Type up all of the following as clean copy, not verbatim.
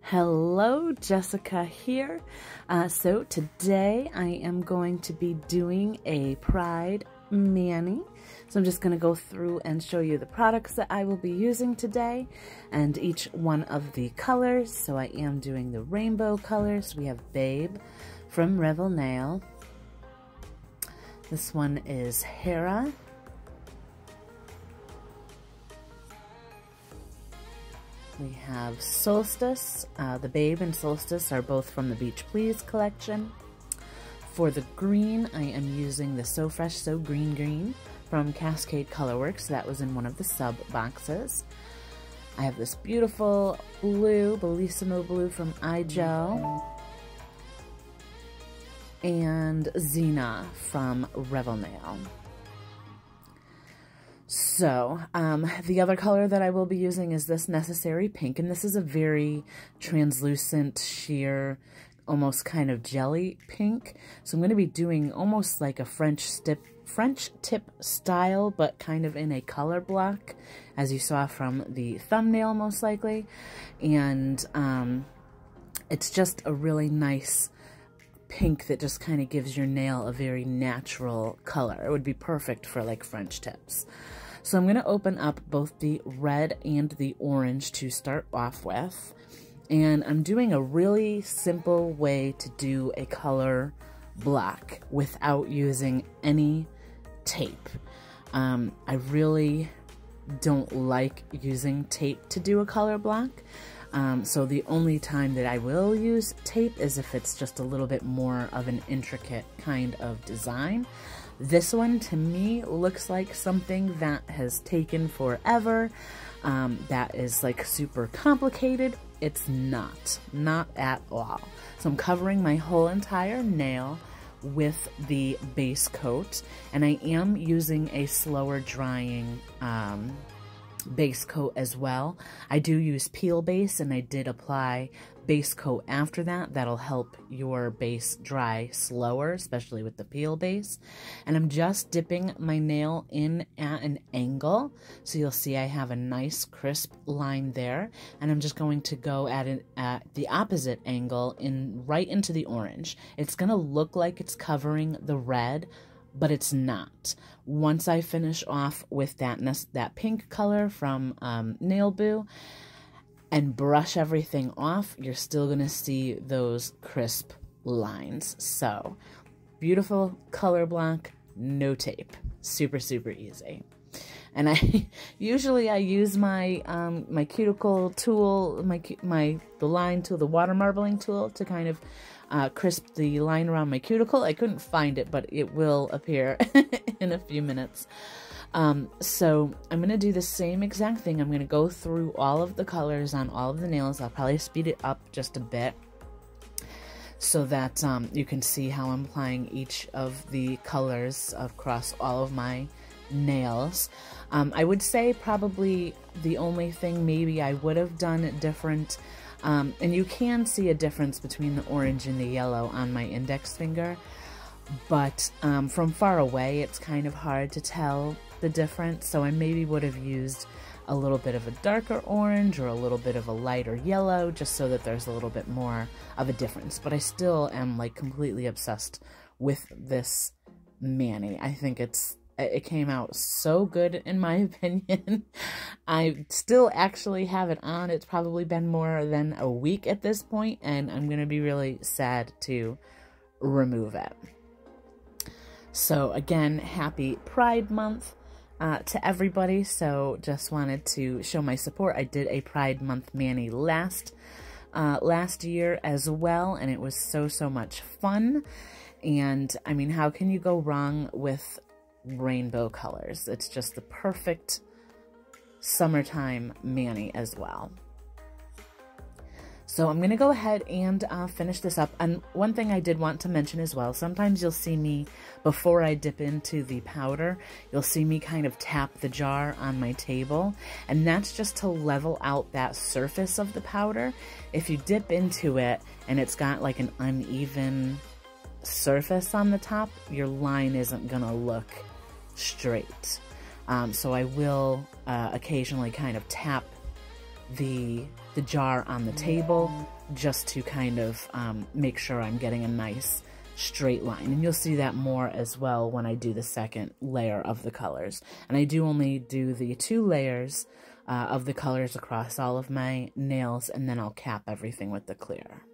Hello, Jessica here. So today I am going to be doing a Pride mani. So I'm just going to go through and show you the products that I will be using today and each one of the colors. So I am doing the rainbow colors. We have Babe from Referral Nail. This one is Hera. We have Solstice. The Babe and Solstice are both from the Beach Please collection. For the green, I am using the So Fresh So Green Green from Cascade Colorworks. That was in one of the sub boxes. I have this beautiful blue, Bellissimo blue from iGel. And Xena from Referral Nail. So, the other color that I will be using is this Necessary Pink, and this is a very translucent, sheer, almost kind of jelly pink. So I'm going to be doing almost like a French tip style, but kind of in a color block, as you saw from the thumbnail most likely. And it's just a really nice pink that just kind of gives your nail a very natural color. It would be perfect for like French tips. So I'm going to open up both the red and the orange to start off with. And I'm doing a really simple way to do a color block without using any tape. I really don't like using tape to do a color block. So the only time that I will use tape is if it's just a little bit more of an intricate kind of design. This one, to me, looks like something that has taken forever, that is like super complicated. It's not at all. So I'm covering my whole entire nail with the base coat, and I am using a slower drying base coat as well. I do use Peel Base, and I did apply base coat after that. That'll help your base dry slower, especially with the Peel Base. And I'm just dipping my nail in at an angle, so you'll see I have a nice crisp line there, and I'm just going to go at the opposite angle right into the orange. It's gonna look like it's covering the red, but it's not. Once I finish off with that pink color from Nail Boo and brush everything off, you're still gonna see those crisp lines. So, beautiful color block, no tape. Super, super easy. And I usually use my my cuticle tool, the line tool, the water marbling tool, to kind of crisp the line around my cuticle. I couldn't find it, but it will appear in a few minutes. So I'm going to do the same exact thing. I'm going to go through all of the colors on all of the nails. I'll probably speed it up just a bit so that you can see how I'm applying each of the colors across all of my nails. I would say probably the only thing maybe I would have done different, and you can see a difference between the orange and the yellow on my index finger, but from far away it's kind of hard to tell the difference, so I maybe would have used a little bit of a darker orange or a little bit of a lighter yellow, just so that there's a little bit more of a difference. But I still am like completely obsessed with this mani. I think it came out so good, in my opinion. I still actually have it on. It's probably been more than a week at this point, and I'm going to be really sad to remove it. So again, happy Pride Month to everybody. So just wanted to show my support. I did a Pride Month mani last year as well, and it was so much fun. And I mean, how can you go wrong with rainbow colors? It's just the perfect summertime mani as well. So I'm going to go ahead and finish this up. And one thing I did want to mention as well, sometimes you'll see me, before I dip into the powder, you'll see me kind of tap the jar on my table. And that's just to level out that surface of the powder. If you dip into it and it's got like an uneven surface on the top, your line isn't going to look straight. So I will occasionally kind of tap the jar on the table just to kind of make sure I'm getting a nice straight line. And you'll see that more as well when I do the second layer of the colors. And I do only do the 2 layers of the colors across all of my nails, and then I'll cap everything with the clear.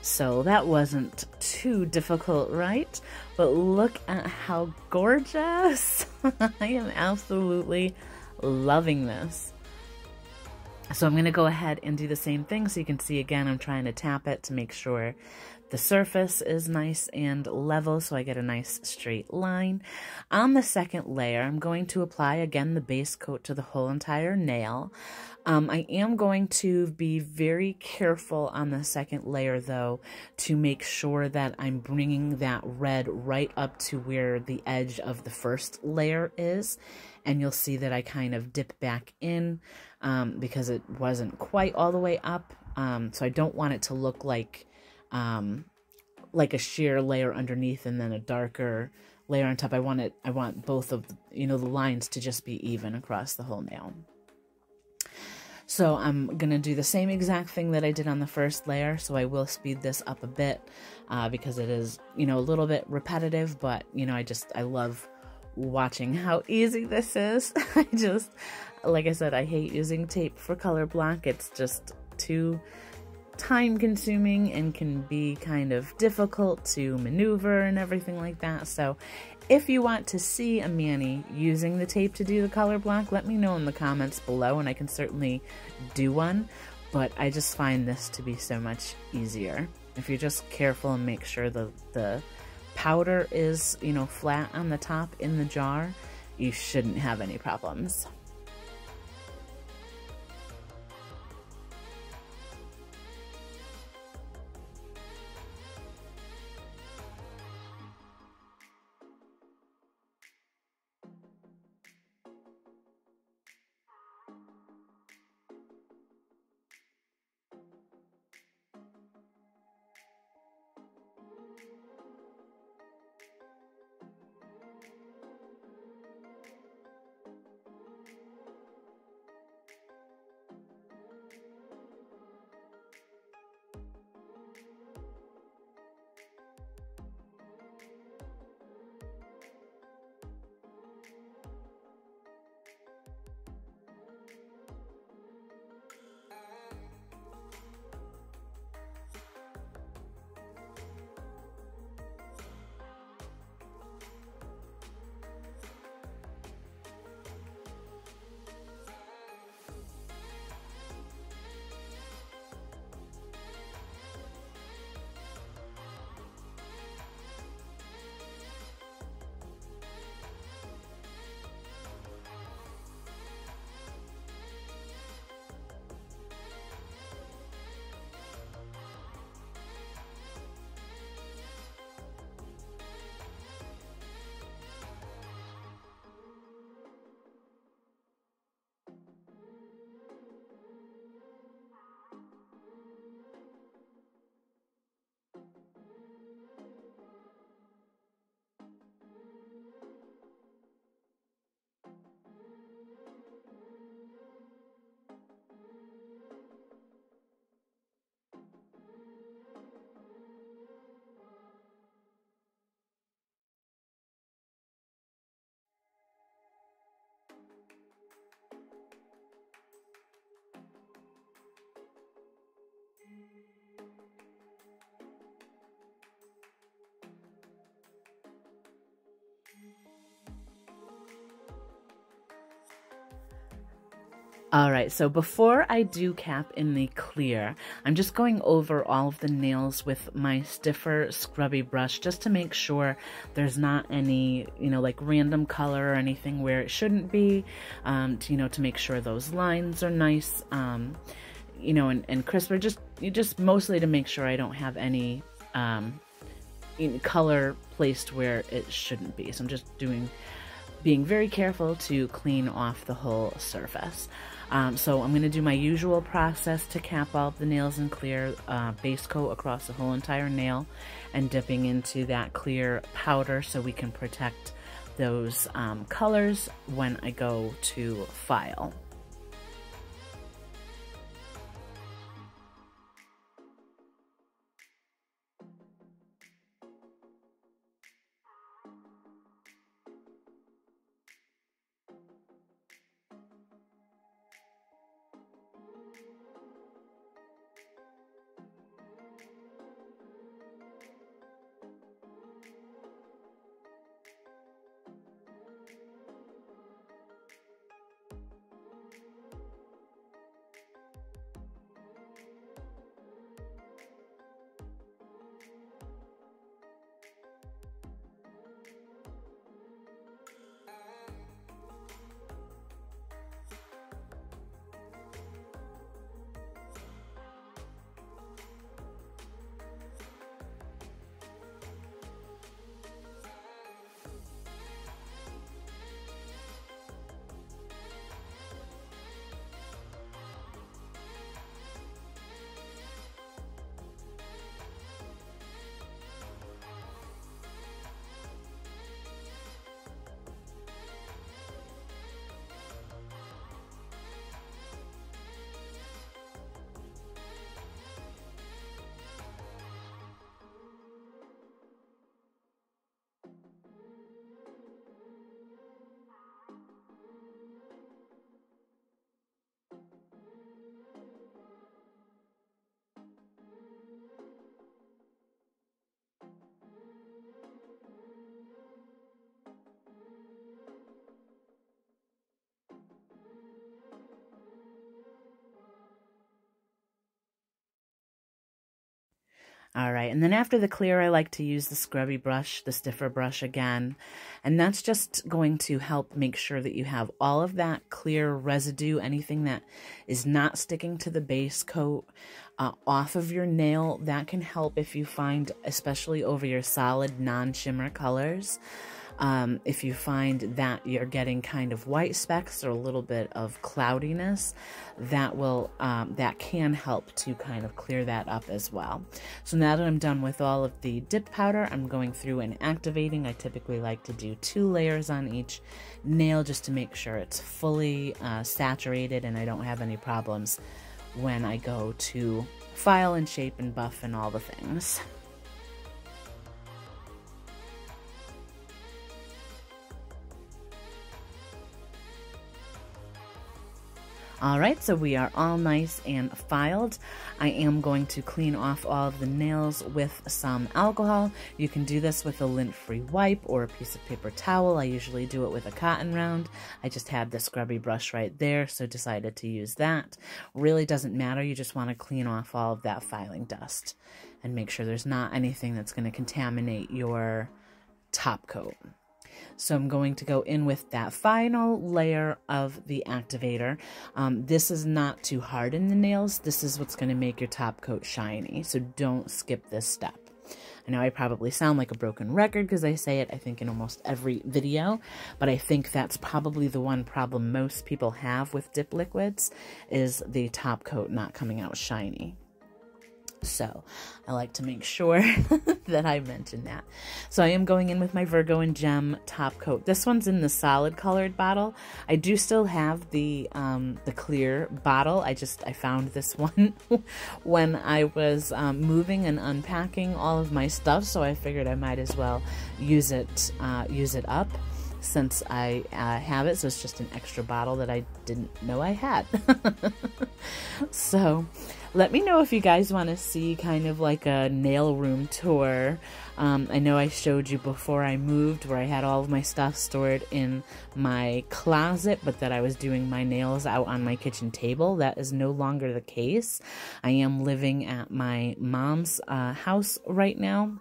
So that wasn't too difficult, right? But look at how gorgeous. I am absolutely loving this. So I'm going to go ahead and do the same thing. So you can see again, I'm trying to tap it to make sure the surface is nice and level so I get a nice straight line. On the second layer, I'm going to apply again the base coat to the whole entire nail. I am going to be very careful on the second layer though to make sure that I'm bringing that red right up to where the edge of the first layer is. And you'll see that I kind of dip back in because it wasn't quite all the way up. So I don't want it to look like a sheer layer underneath and then a darker layer on top. I want both of the lines to just be even across the whole nail. So I'm going to do the same exact thing that I did on the first layer. So I will speed this up a bit because it is, a little bit repetitive, but, I love watching how easy this is. Like I said, I hate using tape for color block. It's just too time consuming and can be kind of difficult to maneuver and everything like that. So if you want to see a mani using the tape to do the color block, let me know in the comments below and I can certainly do one. But I just find this to be so much easier. If you're just careful and make sure the powder is, flat on the top in the jar, you shouldn't have any problems. All right, so before I do cap in the clear, I'm just going over all of the nails with my stiffer scrubby brush just to make sure there's not any, like random color or anything where it shouldn't be, to make sure those lines are nice, and crisper, just mostly to make sure I don't have any color placed where it shouldn't be. So I'm just being very careful to clean off the whole surface. So I'm going to do my usual process to cap all of the nails in clear, base coat across the whole entire nail, and dipping into that clear powder so we can protect those colors when I go to file. All right, and then after the clear, I like to use the scrubby brush, the stiffer brush again, and that's just going to help make sure that you have all of that clear residue, anything that is not sticking to the base coat, off of your nail. That can help if you find, especially over your solid non-shimmer colors, if you find that you're getting kind of white specks or a little bit of cloudiness, that can help to kind of clear that up as well. So now that I'm done with all of the dip powder, I'm going through and activating. I typically like to do 2 layers on each nail just to make sure it's fully saturated and I don't have any problems when I go to file and shape and buff and all the things. All right, so we are all nice and filed. I am going to clean off all of the nails with some alcohol. You can do this with a lint-free wipe or a piece of paper towel. I usually do it with a cotton round. I just had the scrubby brush right there, so decided to use that. Really doesn't matter. You just want to clean off all of that filing dust and make sure there's not anything that's going to contaminate your top coat. So I'm going to go in with that final layer of the activator. This is not to harden the nails. This is what's going to make your top coat shiny. So don't skip this step. I know I probably sound like a broken record because I say it, I think, in almost every video, but I think that's probably the one problem most people have with dip liquids is the top coat not coming out shiny. So I like to make sure that I mention that. So I am going in with my Virgo Gem top coat. This one's in the solid colored bottle. I do still have the clear bottle. I found this one when I was moving and unpacking all of my stuff, so I figured I might as well use it up since I have it. So it's just an extra bottle that I didn't know I had. So let me know if you guys want to see kind of like a nail room tour. I know I showed you before I moved where I had all of my stuff stored in my closet, but that I was doing my nails out on my kitchen table. That is no longer the case. I am living at my mom's house right now.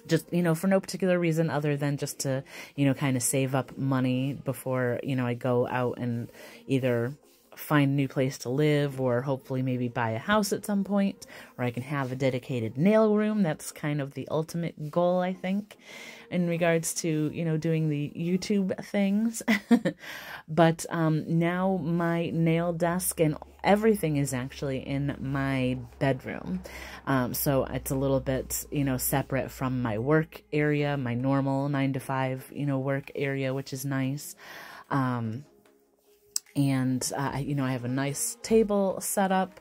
Just, you know, for no particular reason other than just to, you know, kind of save up money before, you know, I go out and either find a new place to live or hopefully maybe buy a house at some point where I can have a dedicated nail room. That's kind of the ultimate goal, I think, in regards to, you know, doing the YouTube things. But now my nail desk and everything is actually in my bedroom. So it's a little bit, you know, separate from my work area, my normal 9 to 5, you know, work area, which is nice. And, you know, I have a nice table set up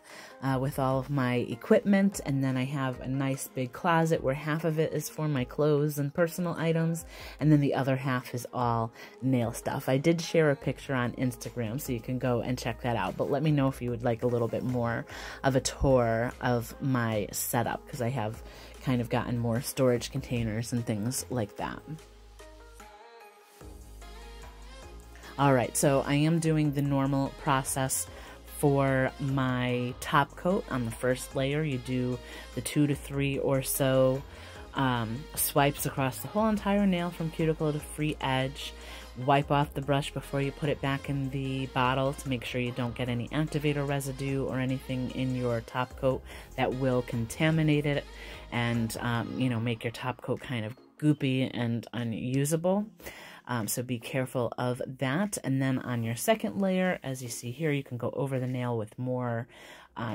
with all of my equipment, and then I have a nice big closet where half of it is for my clothes and personal items, and then the other half is all nail stuff. I did share a picture on Instagram, so you can go and check that out, but let me know if you would like a little bit more of a tour of my setup, because I have kind of gotten more storage containers and things like that. All right, so I am doing the normal process for my top coat. On the first layer, you do the 2 to 3 or so swipes across the whole entire nail from cuticle to free edge. Wipe off the brush before you put it back in the bottle to make sure you don't get any activator residue or anything in your top coat that will contaminate it and, you know, make your top coat kind of goopy and unusable. So be careful of that. And then on your second layer, as you see here, you can go over the nail with more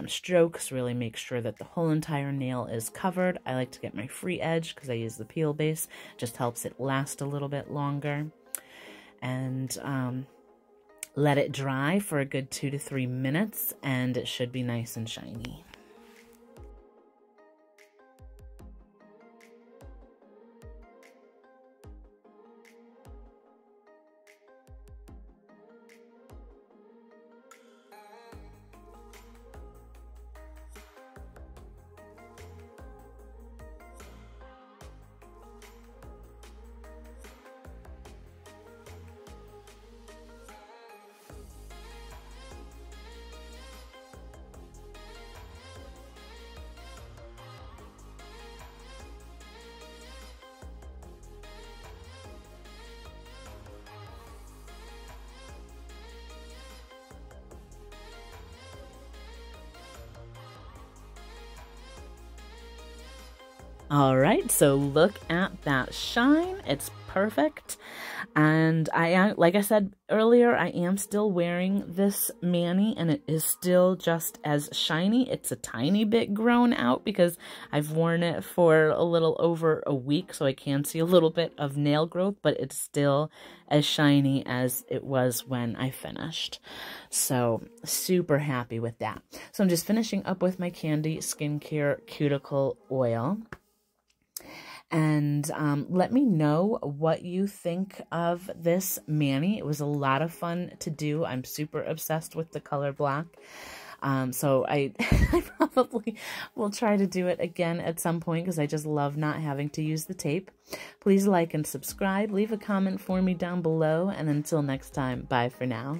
strokes. Really make sure that the whole entire nail is covered. I like to get my free edge because I use the peel base. Just helps it last a little bit longer. And let it dry for a good 2 to 3 minutes, and it should be nice and shiny. All right, so look at that shine. It's perfect. And like I said earlier, I am still wearing this mani, and it is still just as shiny. It's a tiny bit grown out because I've worn it for a little over a week, so I can see a little bit of nail growth, but it's still as shiny as it was when I finished. So super happy with that. So I'm just finishing up with my Candi Skin Care Cuticle Oil. And let me know what you think of this mani. It was a lot of fun to do. I'm super obsessed with the color black. So I probably will try to do it again at some point because I just love not having to use the tape. Please like and subscribe. Leave a comment for me down below. And until next time, bye for now.